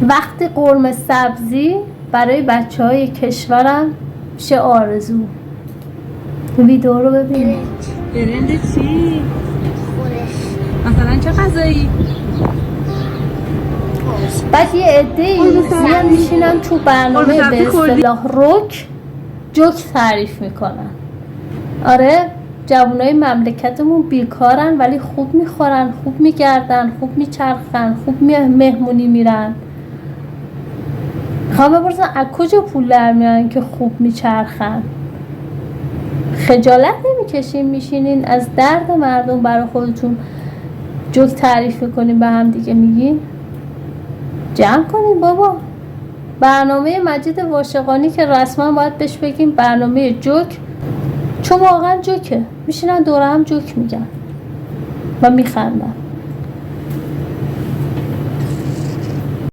وقتی قرمه سبزی برای بچه های کشورم میشه آرزو. ویدیو رو ببینید. برنج چی؟ خورش مثلا چه غذایی؟ بعد یه عده‌ای میان میشینن تو برنامه به اصطلاح رک جوک تعریف میکنن. آره جوانای مملکتمون بیکارن ولی خوب میخورن، خوب میگردن، خوب میچرخن، خوب مهمونی میرن. میخوام بپرسن از کجا پول در میارن که خوب میچرخن؟ خجالت نمیکشین میشینین از درد مردم برای خودتون جوک تعریف میکنین به هم دیگه میگین؟ جمع کنین بابا. برنامه مجید واشقانی که رسما باید بهش بگیم برنامه جوک، چون واقعا جوکه. میشینن دوره هم جوک میگن و میخندن.